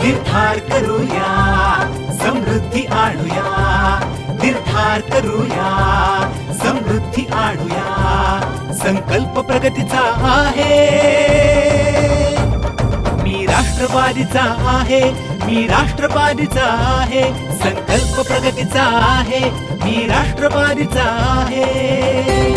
निर्धार करूया, समृद्धी आणूया, निर्धार करूया, समृद्धी आणूया, संकल्प प्रगतीचा आहे, मी राष्ट्रवादीचा आहे, मी राष्ट्रवादीचा आहे, संकल्प प्रगतीचा आहे, मी राष्ट्रवादीचा आहे.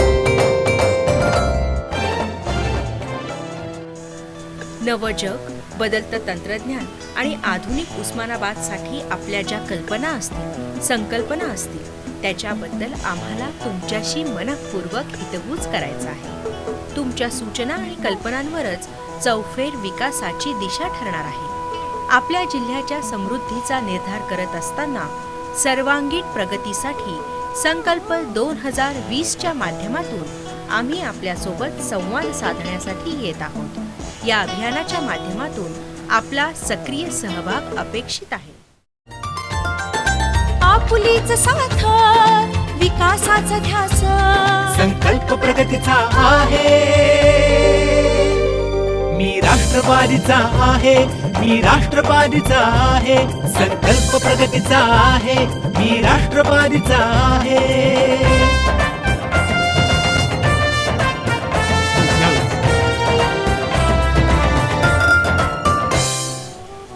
नवजग, बदलतं तंत्रज्ञान आणि आधुनिक उस्मानाबादसाठी आपल्या ज्या कल्पना असतील, संकल्पना असतील, त्याच्याबद्दल आम्हाला तुमच्याशी मनःपूर्वक हितगुज करायचं आहे. तुमच्या सूचना आणि कल्पनांवरच चौफेर विकासाची दिशा ठरणार आहे. आपल्या जिल्ह्याच्या समृद्धीचा निर्धार करत असताना सर्वांगीण प्रगतीसाठी संकल्प 2020च्या माध्यमातून आम्ही आपल्यासोबत संवाद साधण्यासाठी येत आहोत. या अभियानाच्या माध्यमातून आपला सक्रिय सहभाग अपेक्षित आहे. आपुलीच साथ, विकासाचा ध्यास, संकल्प प्रगतीचा आहे, मी राष्ट्रवादीचा आहे, मी राष्ट्रवादीचा आहे, संकल्प प्रगतीचा आहे, मी राष्ट्रवादीचा आहे.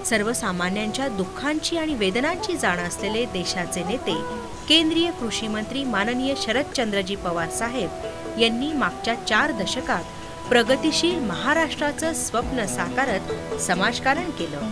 सर्वसामान्यांच्या दुःखांची आणि वेदनांची जाण असलेले देशाचे नेते केंद्रीय कृषी मंत्री माननीय शरदचंद्रजी पवार साहेब यांनी मागच्या 4 दशकात प्रगतिशील महाराष्ट्राचं स्वप्न साकारत समाजकारण केलं.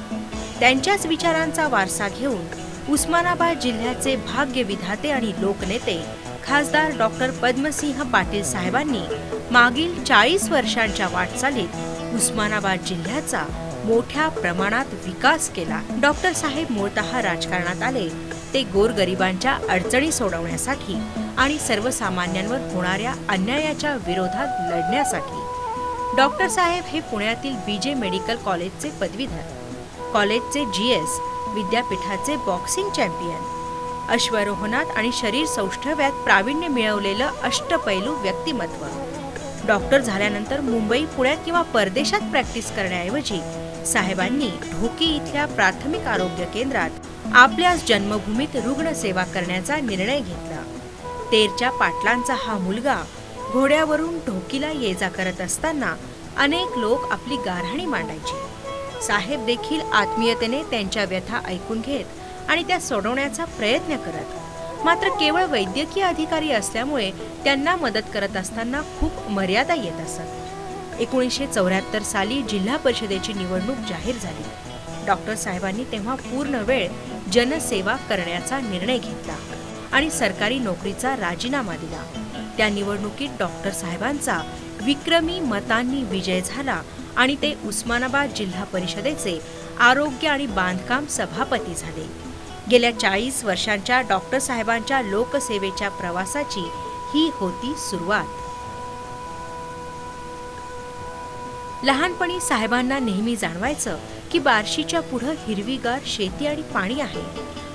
त्यांच्याच विचारांचा वारसा घेऊन उस्मानाबाद जिल्ह्याचे भाग्य विधाते आणि लोकनेते खासदार डॉक्टर पद्मसिंह पाटील साहेबांनी मागील 40 वर्षांच्या वाटचालीत उस्मानाबाद जिल्ह्याचा मोठ्या प्रमाणात विकास केला. डॉक्टर साहेब मूळतः राजकारणात आले ते गोरगरिबांच्या अडचणी सोडवण्यासाठी आणि सर्वसामान्यांवर होणाऱ्या अन्यायाच्या विरोधात लढण्यासाठी. डॉक्टर साहेब हे पुण्यातील बीजे मेडिकल कॉलेजचे पदवीधर, कॉलेजचे GS, विद्यापीठाचे बॉक्सिंग चॅम्पियन, अश्वारोहणात आणि शरीर सौष्ठव्यात प्रावीण्य मिळवलेलं अष्टपैलू व्यक्तिमत्व. डॉक्टर झाल्यानंतर मुंबई, पुण्यात किंवा परदेशात प्रॅक्टिस करण्याऐवजी साहेबांनी ढोकी इथल्या प्राथमिक आरोग्य केंद्रात आपल्याच जन्मभूमीत रुग्णसेवा करण्याचा निर्णय घेतला. तेरच्या पाटलांचा हा मुलगा घोड्यावरून ढोकीला ये जा करत असताना अनेक लोक आपली गाऱ्हाणी मांडायची. साहेब देखील आत्मीयतेने त्यांच्या व्यथा ऐकून घेत आणि त्या सोडवण्याचा प्रयत्न करत. मात्र केवळ वैद्यकीय अधिकारी असल्यामुळे त्यांना मदत करत असताना खूप मर्यादा येत असत. 1974 साली जिल्हा परिषदेची निवडणूक जाहीर झाली. डॉक्टर साहेबांनी तेव्हा पूर्ण वेळ जनसेवा करण्याचा निर्णय घेतला आणि सरकारी नोकरीचा राजीनामा दिला. त्या निवडणुकीत डॉक्टर साहेबांचा विक्रमी मतांनी विजय झाला आणि ते उस्मानाबाद जिल्हा परिषदेचे आरोग्य आणि बांधकाम सभापती झाले. गेल्या 40 वर्षांच्या डॉक्टर साहेबांच्या लोकसेवेच्या प्रवासाची ही होती सुरुवात. लहानपणी साहेबांना नेहमी जाणवायचं की बार्शीच्या पुढं हिरवीगार शेती आणि पाणी आहे.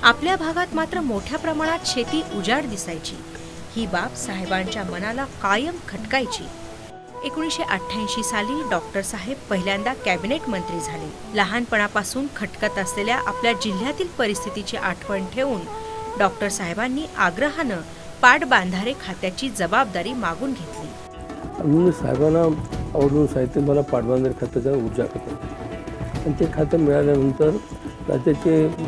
आपल्या भागात मात्र मोठ्या प्रमाणात शेती उजाड दिसायची. ही बाब साहेबांच्या मनाला कायम खटकायची. 1988 साली डॉक्टर साहेब पहिल्यांदा कॅबिनेट मंत्री झाले. लहानपणापासून खटकत असलेल्या आपल्या जिल्ह्यातील परिस्थितीची आठवण ठेवून डॉक्टर साहेबांनी आग्रहानं पाटबंधारे खात्याची जबाबदारी मागून घेतली. म्हणून साहेबांना आवडून साहित्य मला पाटबंधारे खात्याचा ऊर्जा खातं आणि ते खातं मिळाल्यानंतर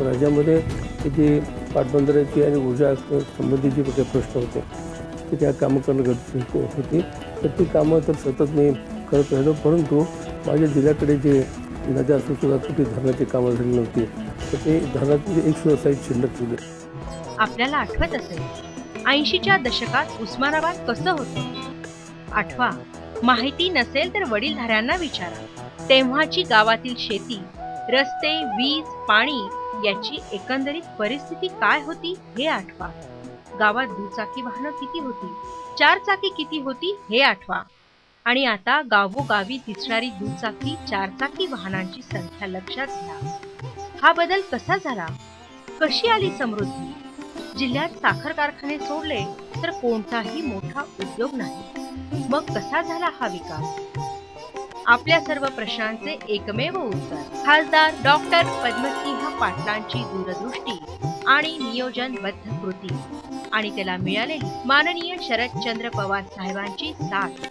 राज्यामध्ये किती पाटबंधाऱ्याची आणि ऊर्जा संबंधीचे काही प्रश्न होते की त्या कामं करणं गरजेचं होती. तर ती कामं तर सतत मी करत राहिलो, परंतु माझ्या जिल्ह्याकडे जे नद्या सुद्धा कुठे धरणाची कामं झाली नव्हती, तर ते धरणाची एक सुद्धा साईड शिल्लक ठेवली. आपल्याला आठवत असेल 80च्या दशकात उस्मानाबाद कसं होतं. आठवा, माहिती नसेल तर वडीलधाऱ्यांना विचारा. तेव्हाची गावातील शेती, रस्ते, वीज, पाणी याची एकंदरीत परिस्थिती काय होती हे आठवा. गावात दुचाकी वाहनं किती होती, 4 चाकी किती होती हे आठवा. आणि आता गावोगावी दिसणारी दुचाकी, 4 चाकी वाहनांची संख्या लक्षात घ्या. हा बदल कसा झाला, कशी आली समृद्धी. जिल्ह्यात साखर कारखाने सोडले तर कोणताही मोठा उद्योग नाही. मग कसा झाला हा विकास. आपल्या सर्व प्रश्नांचे एकमेव उत्तर खासदार डॉक्टर पद्मसिंह पाटलांची दूरदृष्टी आणि नियोजनबद्ध कृती आणि त्याला मिळालेली माननीय शरदचंद्र पवार साहेबांची साथ.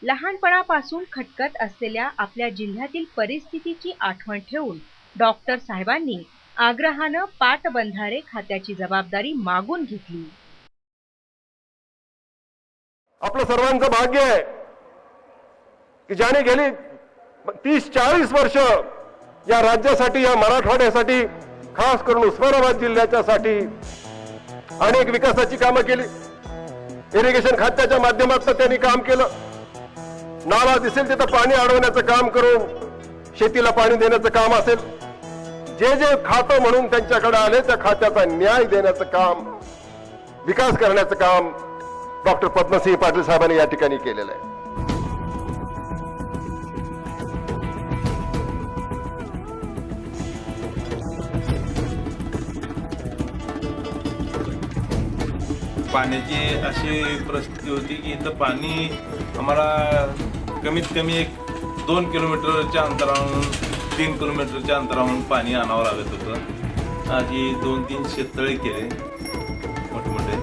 लहानपणापासून खटकत असलेल्या आपल्या जिल्ह्यातील परिस्थितीची आठवण ठेवून डॉक्टर साहेबांनी आग्रहानं पाटबंधारे खात्याची जबाबदारी मागून घेतली. आपलं सर्वांचं भाग्य आहे की ज्याने गेली 30-40 वर्ष या राज्यासाठी, या मराठवाड्यासाठी, खास करून उस्मानाबाद जिल्ह्याच्यासाठी अनेक विकासाची कामं केली. इरिगेशन खात्याच्या माध्यमातून त्यांनी काम केलं. नाला दिसेल तिथं पाणी अडवण्याचं काम करून शेतीला पाणी देण्याचं काम असेल, जे जे खातं म्हणून त्यांच्याकडे आले त्या खात्याचा न्याय देण्याचं काम, विकास करण्याचं काम डॉक्टर पद्मसिंह पाटील साहेबांनी या ठिकाणी केलेलं आहे. पाण्याची अशी परिस्थिती होती की इथं पाणी आम्हाला कमीत कमी 2 किलोमीटरच्या अंतरावरून 3 किलोमीटरच्या अंतरावरून पाणी आणावं लागत होतं. अशी 2-3 शेततळे केले मोठमोठे.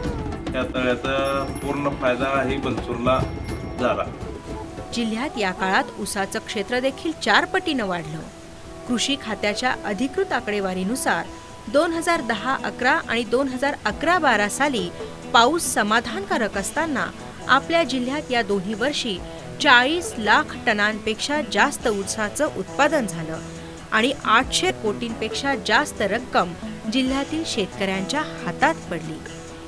त्या तळ्याचा पूर्ण फायदा ही बलसूरला झाला. जिल्ह्यात या काळात ऊसाचं क्षेत्र देखील 4 पटीनं वाढलं. कृषी खात्याच्या अधिकृत आकडेवारीनुसार 2010-11 आणि 2011-12 साली पाऊस समाधानकारक असताना आपल्या जिल्ह्यात या दोन्ही वर्षी 40 लाख टनांपेक्षा जास्त ऊसाचं उत्पादन झालं आणि 800 कोटींपेक्षा जास्त रक्कम जिल्ह्यातील शेतकऱ्यांच्या हातात पडली.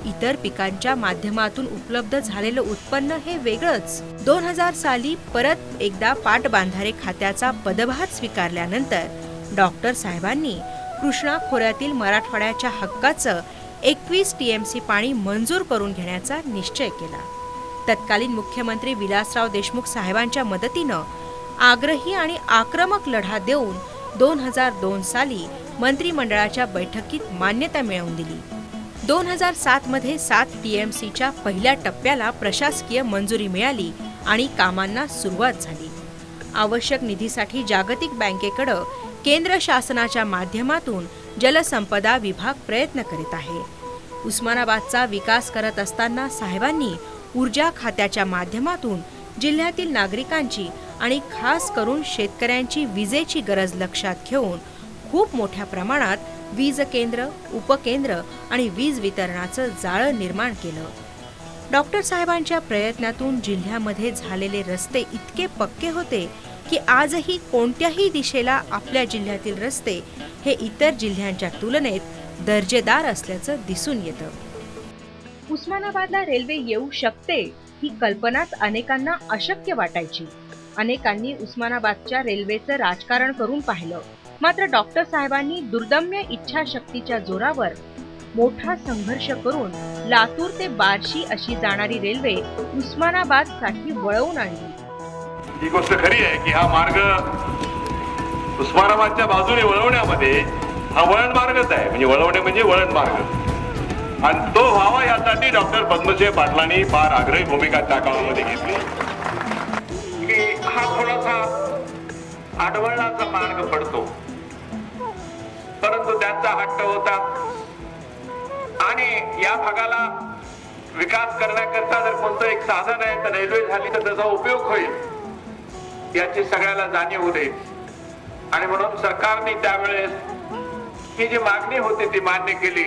इतर पिकांच्या माध्यमातून उपलब्ध झालेलं उत्पन्न हे वेगळंच. 2000 साली परत एकदा पाटबंधारे खात्याचा पदभार स्वीकारल्यानंतर डॉक्टर साहेबांनी कृष्णा खोऱ्यातील मराठवाड्याच्या हक्काचं 21 TMC पाणी मंजूर करून घेण्याचा निश्चय केला. तत्कालीन मुख्यमंत्री विलासराव देशमुख साहेबांच्या मदतीनं आग्रही आणि आक्रमक लढा देऊन 2002 साली मंत्रिमंडळाच्या बैठकीत मान्यता मिळवून दिली. 2007 मध्ये 7 TMCच्या पहिल्या टप्प्याला प्रशासकीय मंजुरी मिळाली आणि कामांना सुरुवात झाली. आवश्यक निधीसाठी जागतिक बँकेकडे केंद्र शासनाच्या माध्यमातून जलसंपदा विभाग प्रयत्न करीत आहे. उस्मानाबादचा विकास करत असताना साहेबांनी ऊर्जा खात्याच्या माध्यमातून जिल्ह्यातील नागरिकांची आणि खास करून शेतकऱ्यांची विजेची गरज लक्षात घेऊन खूप मोठ्या प्रमाणात वीज केंद्र, उपकेंद्र आणि वीज वितरणाचं जाळं निर्माण केलं. डॉक्टर साहेबांच्या प्रयत्नातून जिल्ह्यामध्ये झालेले रस्ते इतके पक्के होते की आजही कोणत्याही दिशेला आपल्या जिल्ह्यातील रस्ते हे इतर जिल्ह्यांच्या तुलनेत दर्जेदार असल्याचं दिसून येतं. उस्मानाबादला रेल्वे येऊ शकते ही कल्पनाच अनेकांना अशक्य वाटायची. अनेकांनी उस्मानाबादच्या रेल्वेचं राजकारण करून पाहिलं. मात्र डॉक्टर साहेबांनी दुर्दम्य इच्छाशक्तीच्या जोरावर मोठा संघर्ष करून लातूर ते बार्शी अशी जाणारी रेल्वे उस्मानाबादसाठी वळवून आणली. ही गोष्ट खरी आहे की हा मार्ग उस्मानाबादच्या बाजूने वळवण्यामध्ये हा वळण मार्गच आहे. म्हणजे वळवणे म्हणजे वळण मार्ग, आणि तो व्हावा यासाठी डॉक्टर पद्मसिंह पाटलांनी फार आग्रही भूमिका त्या काळामध्ये घेतली की हा थोडासा आडवळणाचा मार्ग पडतो, परंतु त्यांचा हट्ट होता आणि या भागाला विकास करण्याकरता जर कोणतं एक साधन आहे तर रेल्वे झाली तर त्याचा उपयोग होईल याची सगळ्याला जाणीव होते. आणि म्हणून सरकारने त्यावेळेस ही जी मागणी होती ती मान्य केली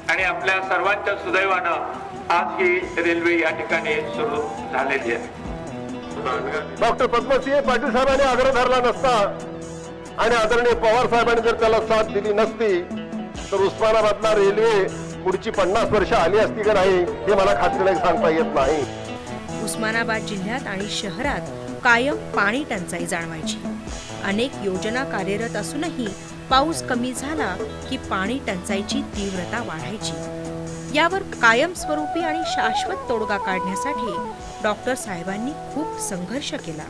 आणि आपल्या सर्वांच्या सुदैवानं आज ही रेल्वे या ठिकाणी सुरू झालेली आहे. डॉक्टर पद्मसिंह पाटील साहेबांनी आग्रह धरला नसता आणि आदरणीय पवार साहेबांनी जर त्याला साथ दिली नसती तर उस्मानाबादला रेल्वे पुढची 50 वर्ष आली असती का नाही हे मला खात्रीने सांगता येत नाही. उस्मानाबाद जिल्ह्यात आणि शहरात कायम पाणी टंचाई जाणवायची. अनेक योजना कार्यरत असूनही पाऊस कमी झाला की पाणी टंचाईची तीव्रता वाढायची. यावर कायमस्वरूपी आणि शाश्वत तोडगा काढण्यासाठी डॉक्टर साहेबांनी खूप संघर्ष केला.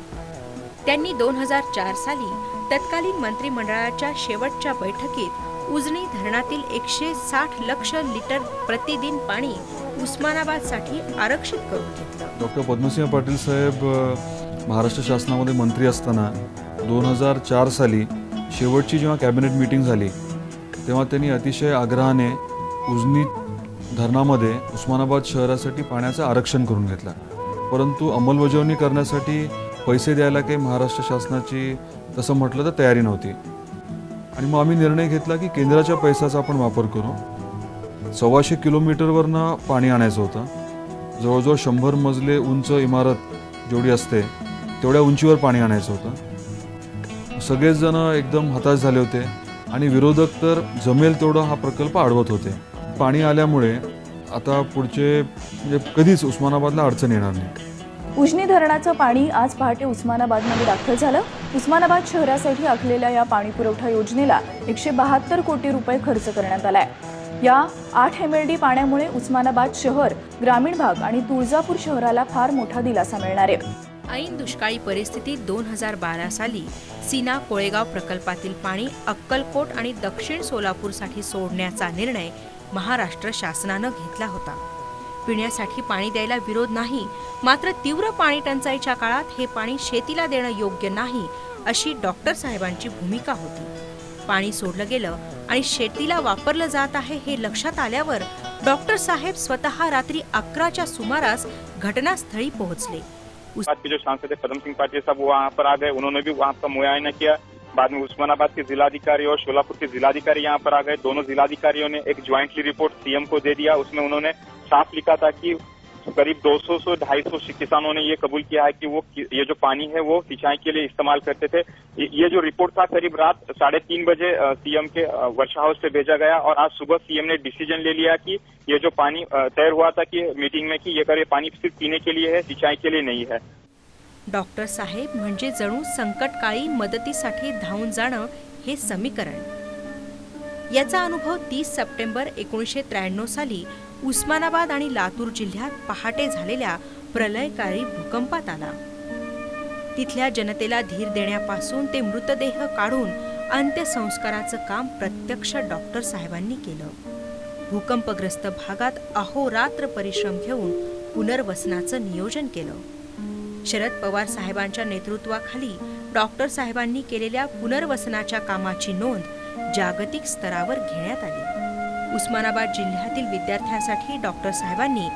त्यांनी 2004 साली तत्कालीन मंत्रिमंडळाच्या शेवटच्या बैठकीत उजनी धरणातील 160 लक्ष लिटर प्रतिदिन पाणी उस्मानाबादसाठी आरक्षित करून घेतलं. डॉक्टर पद्मसिंह पाटील साहेब महाराष्ट्र शासनामध्ये मंत्री असताना 2004 साली शेवटची जेव्हा कॅबिनेट मीटिंग झाली तेव्हा त्यांनी अतिशय आग्रहाने उजनी धरणामध्ये उस्मानाबाद शहरासाठी पाण्याचं आरक्षण करून घेतलं. परंतु अंमलबजावणी करण्यासाठी पैसे द्यायला काही महाराष्ट्र शासनाची तसं म्हटलं तर तयारी नव्हती. आणि मग आम्ही निर्णय घेतला की केंद्राच्या पैशाचा आपण वापर करू. 125 किलोमीटरवरनं पाणी आणायचं होतं. जवळजवळ 100 मजले उंच इमारत जेवढी असते तेवढ्या उंचीवर पाणी आणायचं होतं. सगळेच जण एकदम हताश झाले होते आणि विरोधक तर जमेल तेवढं हा प्रकल्प अडवत होते. पाणी आल्यामुळे आता पुढचे म्हणजे कधीच उस्मानाबादला अडचण येणार नाही. उजनी धरणाचं पाणी आज पहाटे उस्मानाबादमध्ये दाखल झालं. उस्मानाबाद शहरासाठी आखलेल्या या पाणीपुरवठा योजनेला 172 कोटी रुपये खर्च करण्यात आलाय. या 8 MLD पाण्यामुळे उस्मानाबाद शहर, ग्रामीण भाग आणि तुळजापूर शहराला फार मोठा दिलासा मिळणार आहे. ऐन दुष्काळी परिस्थितीत 2012 साली सीना कोळेगाव प्रकल्पातील पाणी अक्कलकोट आणि दक्षिण सोलापूरसाठी सोडण्याचा निर्णय महाराष्ट्र शासनानं घेतला होता. पिण्यासाठी पाणी द्यायला विरोध नाही, मात्र तीव्र पाणी टंचाईच्या काळात हे पाणी शेतीला देणं योग्य नाही अशी डॉक्टर साहेबांची भूमिका होती. पाणी सोडलं गेलं आणि शेतीला वापरलं जात आहे हे लक्षात आल्यावर डॉक्टर साहेब स्वतः रात्री 11च्या सुमारास घटनास्थळी पोहोचले. के जो सांसद पद्म सिंह पाटिल साहब वहाँ पर आ गए, उन्होंने भी वहाँ का मुआयना किया. बाद में उस्मानाबाद के जिलाधिकारी और शोलापुर के जिलाधिकारी यहाँ पर आ गए. दोनों जिलाधिकारियों ने एक ज्वाइंटली रिपोर्ट सीएम को दे दिया. उसमें उन्होंने साफ लिखा था कि करीब 200 से 250 किसानों ने ये कबूल किया है कि वो ये जो पानी है वो सिंचाई के लिए इस्तेमाल करते थे. ये जो रिपोर्ट था करीब रात 3:30 बजे सीएम के वर्षा हाउस से भेजा गया और आज सुबह सीएम ने डिसीजन ले लिया कि ये जो पानी तय हुआ था कि मीटिंग में कि ये पानी सिर्फ पीने के लिए है, सिंचाई के लिए नहीं है. डॉक्टर साहेब म्हणजे जणू संकटकाळी मदतीसाठी धावून जाणं हे समीकरण. याचा अनुभव 30 सप्टेंबर 1993 साली उस्मानाबाद आणि लातूर जिल्ह्यात पहाटे झालेल्या प्रलयकारी भूकंपात आला. तिथल्या जनतेला धीर देण्यापासून ते मृतदेह काढून अंत्यसंस्काराचं काम प्रत्यक्ष डॉक्टर साहेबांनी केलं. भूकंपग्रस्त भागात अहोरात्र परिश्रम घेऊन पुनर्वसनाचं नियोजन केलं. शरद पवार साहेबांच्या नेतृत्वाखाली डॉक्टर साहेबांनी केलेल्या पुनर्वसनाच्या कामाची नोंद जागतिक स्तरावर घेण्यात आली. उस्मानाबाद जिल्ह्यातील विद्यार्थ्यांसाठी डॉक्टर साहेबांनी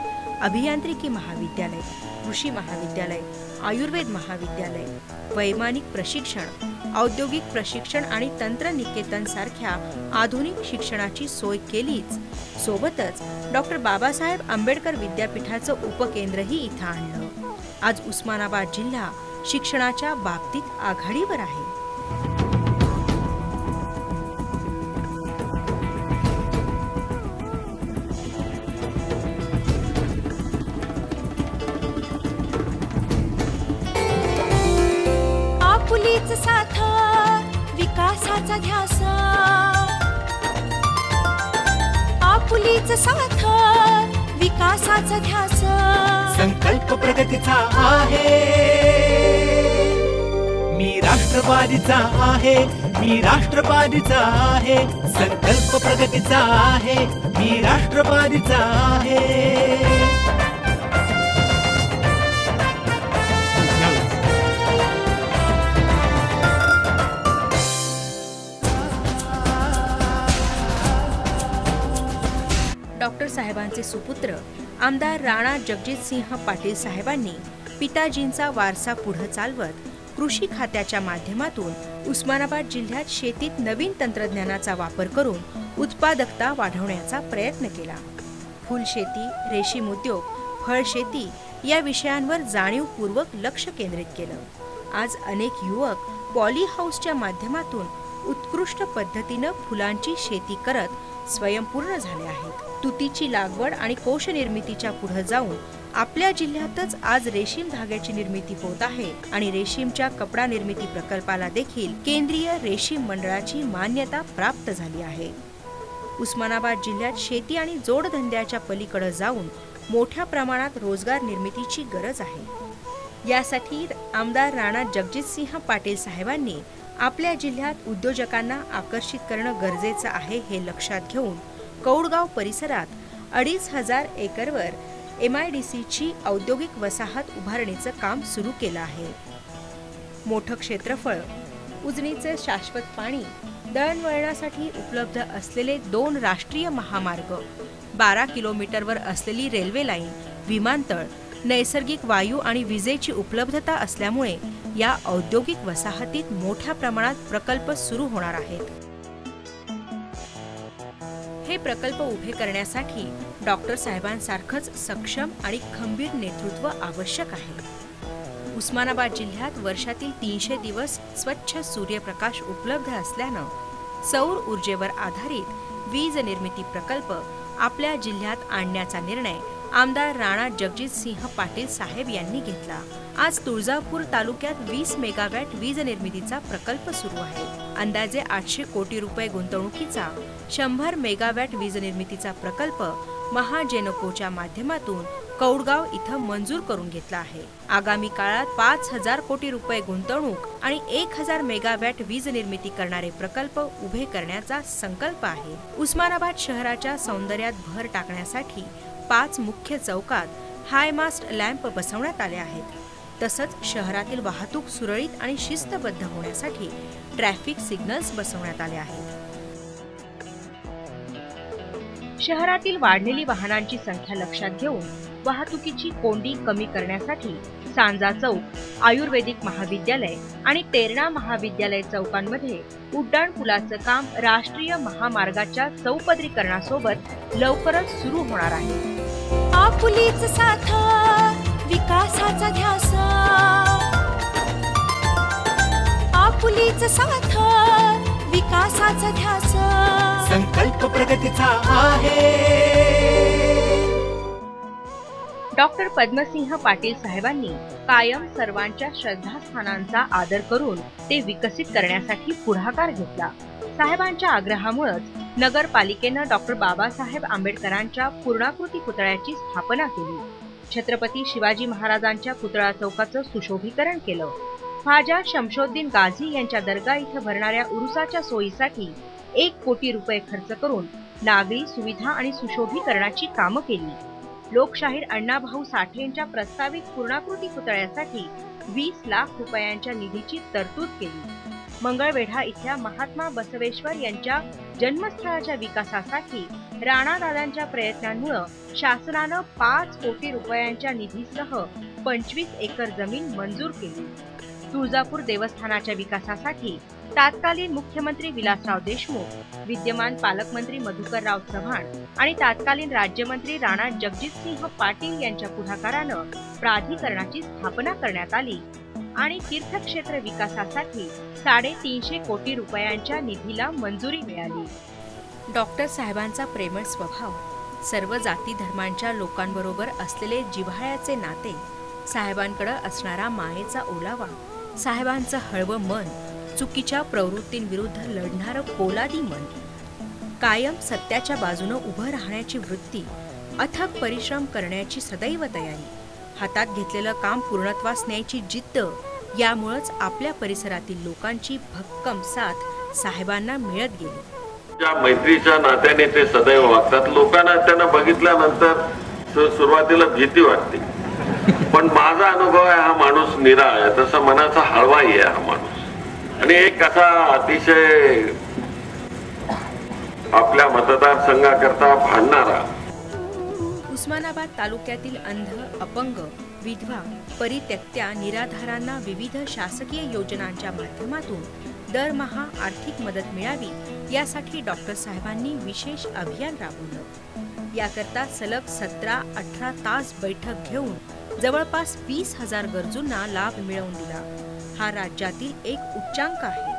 अभियांत्रिकी महाविद्यालय, कृषी महाविद्यालय, आयुर्वेद महाविद्यालय, वैमानिक प्रशिक्षण, औद्योगिक प्रशिक्षण आणि तंत्रनिकेतन सारख्या आधुनिक शिक्षणाची सोय केलीच, सोबतच डॉक्टर बाबासाहेब आंबेडकर विद्यापीठाचं उपकेंद्रही इथं आणलं. आज उस्मानाबाद जिल्हा शिक्षणाच्या बाबतीत आघाडीवर आहे. आपुलीच साथ विकासाचा ध्यास, आपुलीच साथ विकासाचा ध्यास. संकल्प प्रगतीचा आहे, मी राष्ट्रवादीचा आहे, मी राष्ट्रवादीचा आहे. संकल्प प्रगतीचा आहे, मी राष्ट्रवादीचा आहे. डॉक्टर साहेबांचे सुपुत्र आमदार राणा जगजितसिंह पाटील साहेबांनी पिताजींचा वारसा पुढे चालवत कृषी खात्याच्या माध्यमातून उस्मानाबाद जिल्ह्यात शेतीत नवीन तंत्रज्ञानाचा वापर करून उत्पादकता वाढवण्याचा प्रयत्न केला. फुलशेती, रेशीम उद्योग, फळशेती या विषयांवर जाणीवपूर्वक लक्ष केंद्रित केलं. आज अनेक युवक पॉली हाऊसच्या माध्यमातून उत्कृष्ट पद्धतीनं फुलांची शेती करत स्वयंपूर्ण झाले आहेत. तुतीची लागवड आणि कोश निर्मितीच्या पुढे जाऊन आपल्या जिल्ह्यातच आज रेशीम धाग्याची निर्मिती होत आहे आणि रेशीमच्या कपडा निर्मिती प्रकल्पाला देखील केंद्रीय रेशीम मंडळाची मान्यता प्राप्त झाली आहे. उस्मानाबाद जिल्ह्यात शेती आणि जोडधंद्याच्या पलीकडे जाऊन मोठ्या प्रमाणात रोजगार निर्मितीची गरज आहे. यासाठी आमदार राणा जगजितसिंह पाटील साहेबांनी आपल्या जिल्ह्यात उद्योजकांना आकर्षित करणं गरजेचं आहे हे लक्षात घेऊन कौडगाव परिसरात 2,500 एकरवर MIDCची औद्योगिक वसाहत उभारणीचं काम सुरू केलं आहे. मोठं क्षेत्रफळ, उजनीचे शाश्वत पाणी, दळणवळणासाठी उपलब्ध असलेले 2 राष्ट्रीय महामार्ग, 12 किलोमीटरवर असलेली रेल्वे लाईन, विमानतळ, नैसर्गिक वायू आणि विजेची उपलब्धता असल्यामुळे या औद्योगिक वसाहतीत मोठ्या प्रमाणात प्रकल्प सुरू होणार आहेत. हे प्रकल्प उभे करण्यासाठी डॉक्टर साहेबांसारखंच सक्षम आणि खंबीर नेतृत्व आवश्यक आहे. उस्मानाबाद जिल्ह्यात वर्षातील 300 दिवस स्वच्छ सूर्यप्रकाश उपलब्ध असल्यानं सौर ऊर्जेवर आधारित वीज निर्मिती प्रकल्प आपल्या जिल्ह्यात आणण्याचा निर्णय आमदार राणा जगजितसिंह पाटील साहेब यांनी घेतला. आज तुळजापूर तालुक्यात 20 मेगावॅट वीज निर्मितीचा प्रकल्प सुरू आहे. अंदाजे 800 कोटी रुपये गुंतवणुकीचा 100 मेगावॅट वीज निर्मितीचा प्रकल्प महाजेनकोच्या माध्यमातून कौडगाव इथं मंजूर करून घेतला आहे. आगामी काळात 5,000 कोटी रुपये गुंतवणूक आणि 1,000 मेगावॅट वीज निर्मिती करणारे प्रकल्प उभे करण्याचा संकल्प आहे. उस्मानाबाद शहराच्या सौंदर्यात भर टाकण्यासाठी 5 मुख्य चौकात हायमास्ट लॅम्प बसवण्यात आले आहेत. तसंच शहरातील वाहतूक सुरळीत आणि शिस्तबद्ध होण्यासाठी ट्रॅफिक सिग्नल्स बसवण्यात आले आहेत. शहरातील वाढलेली वाहनांची संख्या लक्षात घेऊन वाहतुकीची कोंडी कमी करण्यासाठी सांजा चौक, आयुर्वेदिक महाविद्यालय आणि तेरणा महाविद्यालय चौकांमध्ये उड्डाणपुलाचं काम राष्ट्रीय महामार्गाच्या चौपदरीकरणासोबत लवकरच सुरू होणार आहे. आपुलीच साथ विकासाचा ध्यास, आपुलीच साथ विकासाचा ध्यास, संकल्प प्रगतीचा आहे. डॉक्टर पद्मसिंह पाटील साहेबांनी कायम सर्वांच्या श्रद्धास्थानांचा आदर करून ते विकसित करण्यासाठी पुढाकार घेतला. साहेबांच्या आग्रहामुळेच नगरपालिकेनं डॉक्टर बाबासाहेब आंबेडकरांच्या पूर्णाकृती पुतळ्याची स्थापना केली. छत्रपती शिवाजी महाराजांच्या पुतळा चौकाचं सुशोभीकरण केलं. ख्वाजा शमशोद्दीन गाझी यांच्या दर्गा इथं भरणाऱ्या उरुसाच्या सोयीसाठी 1 कोटी रुपये खर्च करून नागरी सुविधा आणि सुशोभीकरणाची कामं केली. लोकशाहीर अण्णाभाऊ साठेंच्या प्रस्तावित पूर्णाकृती पुतळ्यासाठी 20 लाख रुपयांच्या निधीची तरतूद केली. मंगळवेढा इथल्या महात्मा बसवेश्वर यांच्या जन्मस्थळाच्या विकासासाठी राणादादांच्या प्रयत्नांमुळे शासनानं 5 कोटी रुपयांच्या निधीसह 25 एकर जमीन मंजूर केली. तुळजापूर देवस्थानाच्या विकासासाठी तत्कालीन मुख्यमंत्री विलासराव देशमुख, विद्यमान पालकमंत्री मधुकरराव चव्हाण आणि तत्कालीन राज्यमंत्री राणा जगजितसिंह पाटील यांच्या पुढाकारानं प्राधिकरणाची स्थापना करण्यात आली आणि तीर्थक्षेत्र विकासासाठी 350 कोटी रुपयांच्या निधीला मंजुरी मिळाली. डॉक्टर साहेबांचा प्रेमळ स्वभाव, सर्व जाती धर्मांच्या लोकांबरोबर असलेले जिव्हाळ्याचे नाते, साहेबांकडे असणारा मायेचा ओलावा, साहेबांचं हळवं मन, चुकीच्या प्रवृत्तींविरुद्ध लढणारं पोलादी मन, कायम सत्याच्या बाजूनं उभं राहण्याची वृत्ती, अथक परिश्रम करण्याची सदैव तयारी, हातात घेतलेलं काम पूर्णत्वास न्यायची जिद्द, यामुळेच आपल्या परिसरातील लोकांची भक्कम साथ साहेबांना मिळत गेली. त्या मैत्रीच्या नात्याने ते सदैव वागतात. लोकांना त्यांना बघितल्यानंतर सुरुवातीला भीती वाटते, पण माझा अनुभव आहे हा माणूस निराळ आहे, तसा मनाचा हळवाही आहे हा माणूस, आणि एक असा अतिशय आपल्या मतदारसंघाकरता भांडणारा. उस्मानाबाद तालुक्यातील अंध, अपंग, विधवा, परित्यक्त्या, निराधारांना विविध शासकीय योजनांच्या माध्यमातून दरमहा आर्थिक मदत मिळावी यासाठी डॉक्टर साहेबांनी विशेष अभियान राबवलं. याकरता सलग 17-18 तास बैठक घेऊन जवळपास 20,000 गरजूंना लाभ मिळवून दिला. हा राज्यातील एक उच्चांक आहे.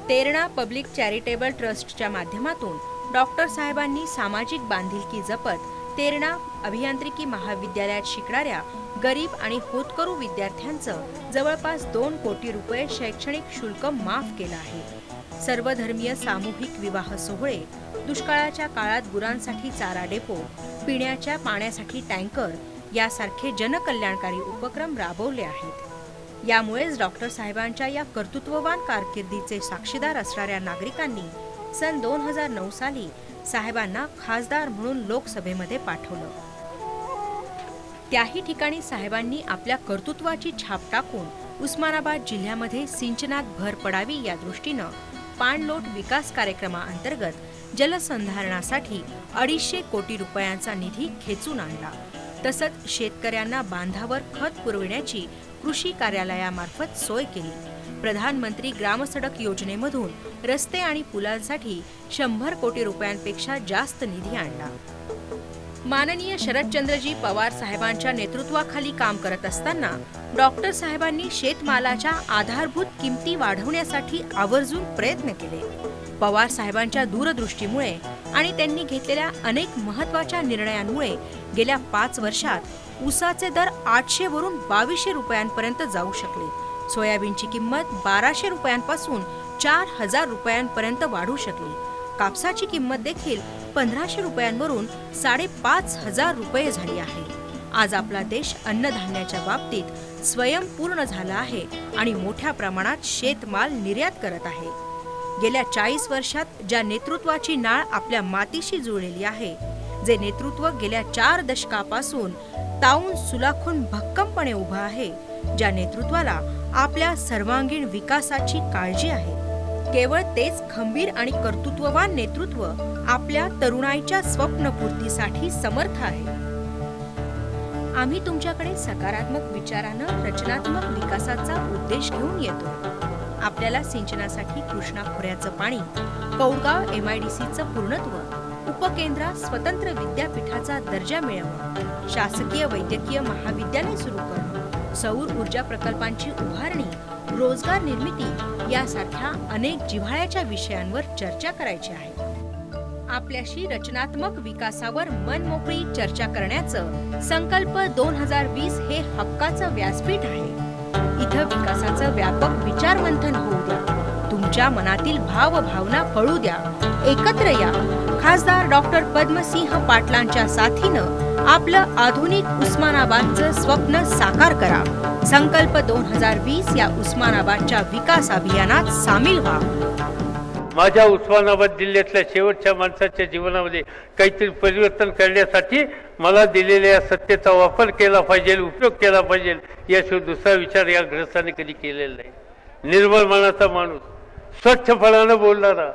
तेरणा पब्लिक चॅरिटेबल ट्रस्टच्या माध्यमातून डॉक्टर साहेबांनी सामाजिक बांधिलकी जपत तेरणा अभियांत्रिकी महाविद्यालयात शिकणाऱ्या गरीब आणि होतकरू विद्यार्थ्यांचं जवळपास 2 कोटी रुपये शैक्षणिक शुल्क माफ केलं आहे. सर्वधर्मीय सामूहिक विवाह सोहळे, दुष्काळाच्या काळात गुरांसाठी चारा डेपो, पिण्याच्या पाण्यासाठी टँकर यासारखे जनकल्याणकारी उपक्रम राबवले आहेत. यामुळेच डॉक्टर साहेबांच्या या कर्तृत्ववान कारकिर्दीचे साक्षीदार असणाऱ्या नागरिकांनी सन 2009 साली साहेबांना खासदार म्हणून लोकसभेमध्ये पाठवलं. त्याही ठिकाणी साहेबांनी आपल्या कर्तृत्वाची छाप टाकून उस्मानाबाद जिल्ह्यामध्ये सिंचनात भर पडावी या दृष्टीनं पाणलोट विकास कार्यक्रमाअंतर्गत जलसंधारणासाठी 250 कोटी रुपयांचा निधी खेचून आणला. तसंच शेतकऱ्यांना बांधावर खत पुरविण्याची कृषी कार्यालयामार्फत सोय केली. प्रधानमंत्री ग्रामसडक योजनेमधून रस्ते आणि पुलांसाठी 100 कोटी रुपयांपेक्षा जास्त निधी आणला. माननीय शरदचंद्रजी पवार साहेबांच्या नेतृत्वाखाली काम करत असताना डॉक्टर साहेबांनी शेतमालाच्या आधारभूत किमती वाढवण्यासाठी आवर्जून प्रयत्न केले. पवार साहेबांच्या दूरदृष्टीमुळे आणि त्यांनी घेतलेल्या अनेक महत्त्वाच्या निर्णयांमुळे गेल्या 5 वर्षात ऊसाचे दर 800 वरून 2200 रुपयांपर्यंत जाऊ शकले. सोयाबीनची किंमत 1200 रुपयांपासून 4000 रुपयांपर्यंत वाढू शकली. कापसाची किंमत देखील 1500 रुपयांवरून 5500 रुपये झाली आहे. आज आपला देश अन्नधान्याच्या बाबतीत स्वयंपूर्ण झाला आहे आणि मोठ्या प्रमाणात शेतमाल निर्यात करत आहे. गेल्या 40 वर्षात ज्या नेतृत्वाची नाळ आपल्या मातीशी जुळलेली आहे, जे नेतृत्व गेल्या 4 दशकापासून ताऊन सुलाखून भक्कमपणे उभं आहे, ज्या नेतृत्वाला आपल्या सर्वांगीण विकासाची काळजी आहे, केवळ तेच खंबीर आणि कर्तृत्ववान नेतृत्व आपल्या तरुणाईच्या स्वप्नपूर्तीसाठी समर्थ आहे. आम्ही तुमच्याकडे सकारात्मक विचारानं रचनात्मक विकासाचा उद्देश घेऊन येतो. आपल्याला सिंचनासाठी कृष्णा खोऱ्याचं पाणी, कौडगाव MIDCचं पूर्णत्व, उपकेंद्रात स्वतंत्र विद्यापीठाचा दर्जा मिळवणं, शासकीय वैद्यकीय महाविद्यालय सुरू करणं, सौर ऊर्जा प्रकल्पांची उभारणी, रोजगार निर्मिती यासारख्या अनेक जिव्हाळ्याच्या विषयांवर चर्चा करायची आहे. आपल्याशी रचनात्मक विकासावर मनमोकळी चर्चा करण्याचं संकल्प 2020 हे हक्काचं व्यासपीठ आहे. इथं विकासाचं व्यापक विचारमंथन होऊ द्या. तुमच्या मनातील भावभावना कळू द्या. एकत्र या. खासदार डॉक्टर पद्मसिंह पाटलांच्या साथीनं आपलं आधुनिक उस्मानाबादचं स्वप्न साकार करा. संकल्प 2020 या उस्मानाबादच्या विकास अभियानात सामील व्हा. माझ्या उस्मानाबाद जिल्ह्यातल्या शेवटच्या माणसाच्या जीवनामध्ये काहीतरी परिवर्तन करण्यासाठी मला दिलेल्या या सत्तेचा वापर केला पाहिजे, उपयोग केला पाहिजे, याशिवाय दुसरा विचार या ग्रस्ताने कधी केलेला नाही. निर्मळ मनाचा माणूस, स्वच्छपणानं बोलणारा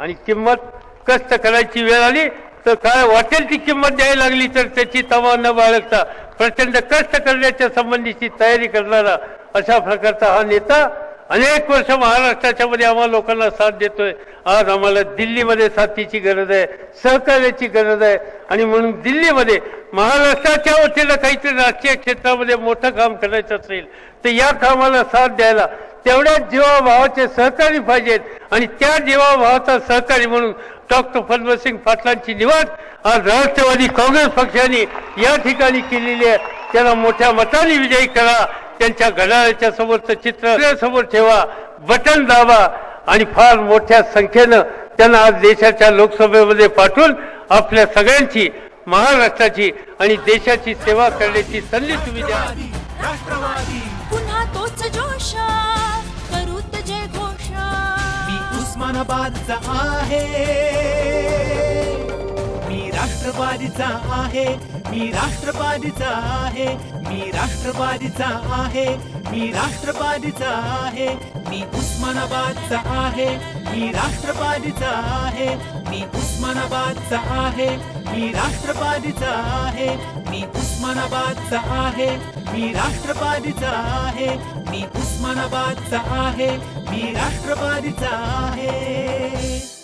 आणि किंमत कष्ट करायची वेळ आली तर काय वाटेल ती किंमत द्यायला लागली तर त्याची तमा न बाळगता प्रचंड कष्ट करण्याच्या संबंधीची तयारी करणारा अशा प्रकारचा हा नेता अनेक वर्ष महाराष्ट्राच्या मध्ये आम्हाला लोकांना साथ देतोय. आज आम्हाला दिल्लीमध्ये साथीची गरज आहे, सहकार्याची गरज आहे आणि म्हणून दिल्लीमध्ये महाराष्ट्राच्या वतीनं काहीतरी राजकीय क्षेत्रामध्ये मोठं काम करायचं असेल तर या कामाला साथ द्यायला तेवढ्याच जीवाभावाचे सहकारी पाहिजेत आणि त्या जीवाभावाचा सहकारी म्हणून डॉक्टर पद्मसिंह पाटलांची निवड आज राष्ट्रवादी काँग्रेस पक्षाने या ठिकाणी केलेली आहे. त्यांना मोठ्या मताने विजयी करा. त्यांच्या घड्याळाच्या समोरचं चित्र समोर ठेवा, बटन दाबा आणि फार मोठ्या संख्येनं त्यांना आज देशाच्या लोकसभेमध्ये पाठवून आपल्या सगळ्यांची, महाराष्ट्राची आणि देशाची सेवा करण्याची संधी तुम्ही द्या. राष्ट्रवादी पुन्हा तोच जोश करूत जय घोष. मी उस्मानाबादचा आहे, मी राष्ट्रवादीचा आहे, मी राष्ट्रवादीचा आहे, मी राष्ट्रवादीचा आहे, मी राष्ट्रवादीचा आहे, मी उस्मानाबादचा आहे, मी राष्ट्रवादीचा आहे, मी उस्मानाबादचा आहे, मी राष्ट्रवादीचा आहे, मी उस्मानाबादचा आहे, मी राष्ट्रवादीचा आहे, मी उस्मानाबादचा आहे, मी राष्ट्रवादीचा आहे.